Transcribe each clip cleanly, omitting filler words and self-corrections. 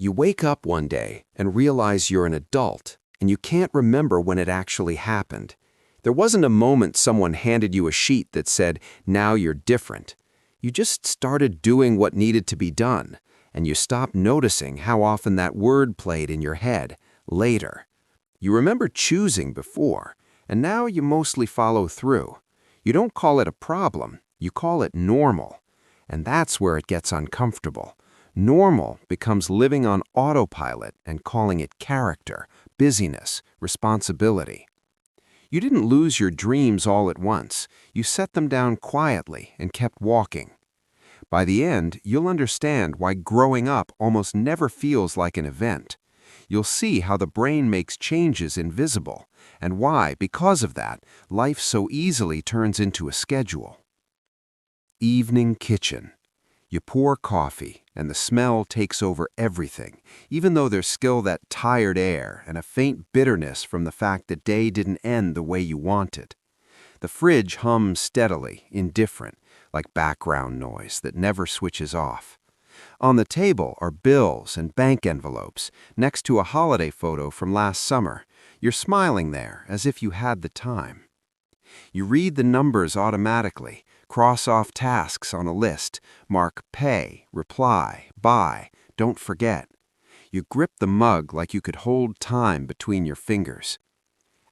You wake up one day and realize you're an adult, and you can't remember when it actually happened. There wasn't a moment someone handed you a sheet that said, "Now you're different." You just started doing what needed to be done, and you stopped noticing how often that word played in your head, later. You remember choosing before, and now you mostly follow through. You don't call it a problem, you call it normal. And that's where it gets uncomfortable. Normal becomes living on autopilot and calling it character, busyness, responsibility. You didn't lose your dreams all at once. You set them down quietly and kept walking. By the end, you'll understand why growing up almost never feels like an event. You'll see how the brain makes changes invisible, and why, because of that, life so easily turns into a schedule. Evening kitchen. You pour coffee, and the smell takes over everything, even though there's still that tired air and a faint bitterness from the fact the day didn't end the way you wanted. The fridge hums steadily, indifferent, like background noise that never switches off. On the table are bills and bank envelopes, next to a holiday photo from last summer. You're smiling there, as if you had the time. You read the numbers automatically, cross off tasks on a list, mark pay, reply, buy, don't forget. You grip the mug like you could hold time between your fingers.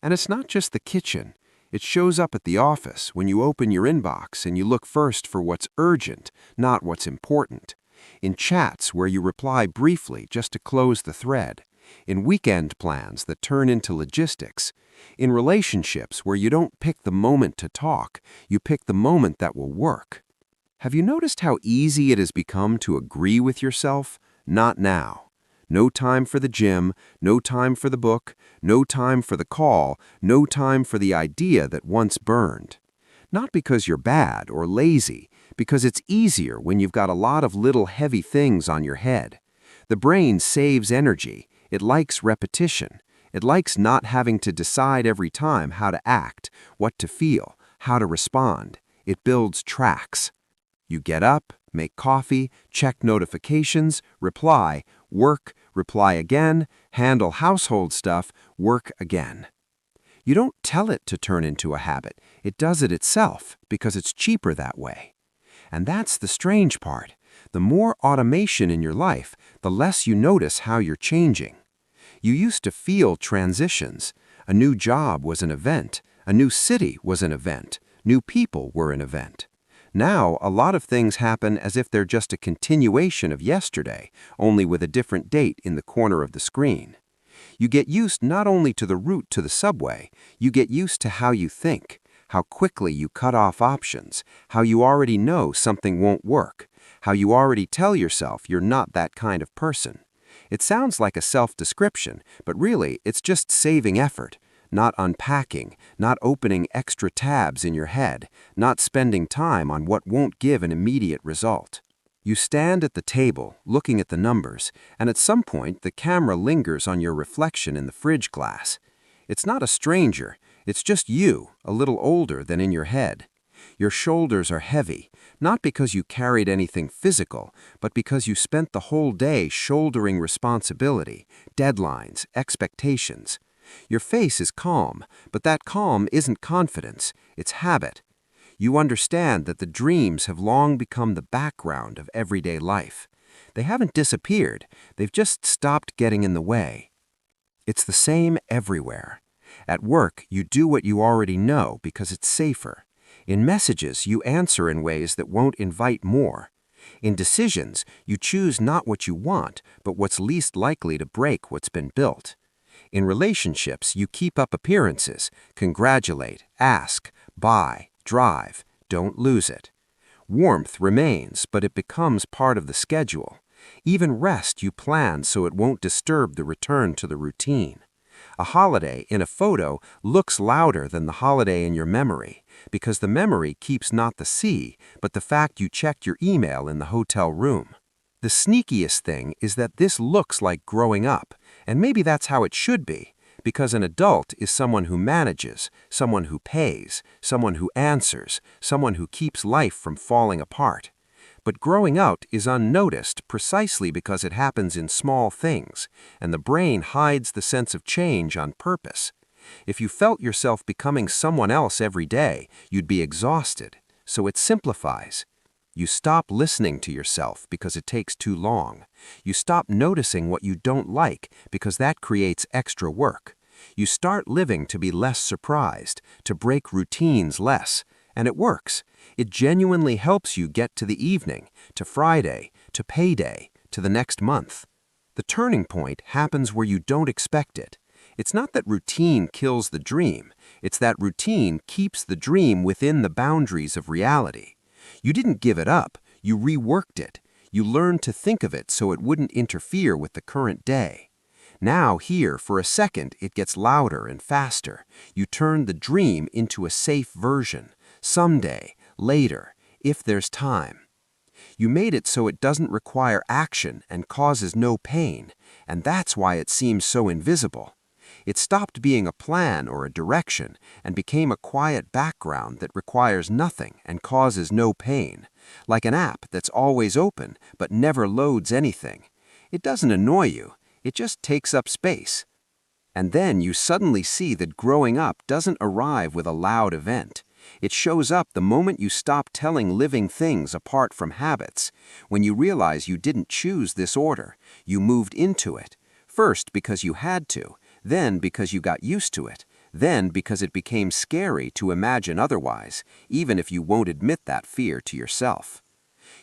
And it's not just the kitchen. It shows up at the office when you open your inbox and you look first for what's urgent, not what's important. In chats where you reply briefly just to close the thread. In weekend plans that turn into logistics. In relationships where you don't pick the moment to talk, you pick the moment that will work. Have you noticed how easy it has become to agree with yourself? Not now. No time for the gym, no time for the book, no time for the call, no time for the idea that once burned. Not because you're bad or lazy, because it's easier when you've got a lot of little heavy things on your head. The brain saves energy. It likes repetition. It likes not having to decide every time how to act, what to feel, how to respond. It builds tracks. You get up, make coffee, check notifications, reply, work, reply again, handle household stuff, work again. You don't tell it to turn into a habit. It does it itself because it's cheaper that way. And that's the strange part. The more automation in your life, the less you notice how you're changing. You used to feel transitions. A new job was an event. A new city was an event. New people were an event. Now, a lot of things happen as if they're just a continuation of yesterday, only with a different date in the corner of the screen. You get used not only to the route to the subway, you get used to how you think, how quickly you cut off options, how you already know something won't work, how you already tell yourself you're not that kind of person. It sounds like a self-description, but really it's just saving effort, not unpacking, not opening extra tabs in your head, not spending time on what won't give an immediate result. You stand at the table, looking at the numbers, and at some point the camera lingers on your reflection in the fridge glass. It's not a stranger, it's just you, a little older than in your head. Your shoulders are heavy, not because you carried anything physical, but because you spent the whole day shouldering responsibility, deadlines, expectations. Your face is calm, but that calm isn't confidence, it's habit. You understand that the dreams have long become the background of everyday life. They haven't disappeared, they've just stopped getting in the way. It's the same everywhere. At work, you do what you already know because it's safer. In messages, you answer in ways that won't invite more. In decisions, you choose not what you want, but what's least likely to break what's been built. In relationships, you keep up appearances, congratulate, ask, buy, drive, don't lose it. Warmth remains, but it becomes part of the schedule. Even rest you plan so it won't disturb the return to the routine. A holiday in a photo looks louder than the holiday in your memory, because the memory keeps not the sea, but the fact you checked your email in the hotel room. The sneakiest thing is that this looks like growing up, and maybe that's how it should be, because an adult is someone who manages, someone who pays, someone who answers, someone who keeps life from falling apart. But growing out is unnoticed precisely because it happens in small things, and the brain hides the sense of change on purpose. If you felt yourself becoming someone else every day, you'd be exhausted, so it simplifies. You stop listening to yourself because it takes too long. You stop noticing what you don't like because that creates extra work. You start living to be less surprised, to break routines less, and it works. It genuinely helps you get to the evening, to Friday, to payday, to the next month. The turning point happens where you don't expect it. It's not that routine kills the dream, it's that routine keeps the dream within the boundaries of reality. You didn't give it up, you reworked it. You learned to think of it so it wouldn't interfere with the current day. Now here, for a second, it gets louder and faster. You turn the dream into a safe version. Someday, later, if there's time. You made it so it doesn't require action and causes no pain, and that's why it seems so invisible. It stopped being a plan or a direction and became a quiet background that requires nothing and causes no pain, like an app that's always open but never loads anything. It doesn't annoy you, it just takes up space. And then you suddenly see that growing up doesn't arrive with a loud event. It shows up the moment you stop telling living things apart from habits, when you realize you didn't choose this order, you moved into it, first because you had to, then because you got used to it, then because it became scary to imagine otherwise, even if you won't admit that fear to yourself.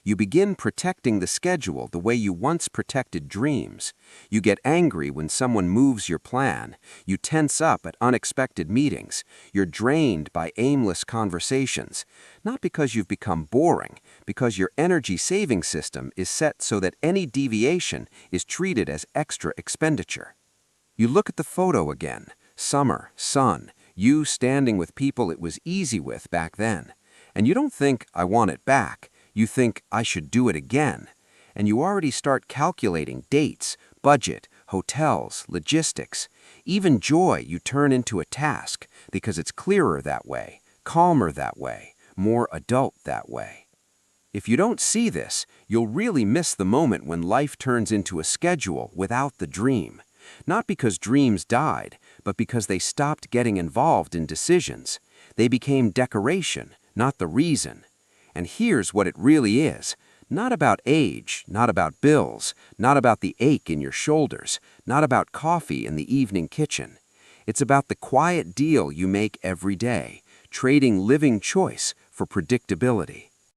You begin protecting the schedule the way you once protected dreams. You get angry when someone moves your plan. You tense up at unexpected meetings. You're drained by aimless conversations. Not because you've become boring, because your energy saving system is set so that any deviation is treated as extra expenditure. You look at the photo again, summer, sun, you standing with people it was easy with back then. And you don't think, I want it back. You think, I should do it again. And you already start calculating dates, budget, hotels, logistics. Even joy you turn into a task because it's clearer that way, calmer that way, more adult that way. If you don't see this, you'll really miss the moment when life turns into a schedule without the dream. Not because dreams died, but because they stopped getting involved in decisions. They became decoration, not the reason. And here's what it really is. Not about age, not about bills, not about the ache in your shoulders, not about coffee in the evening kitchen. It's about the quiet deal you make every day, trading living choice for predictability.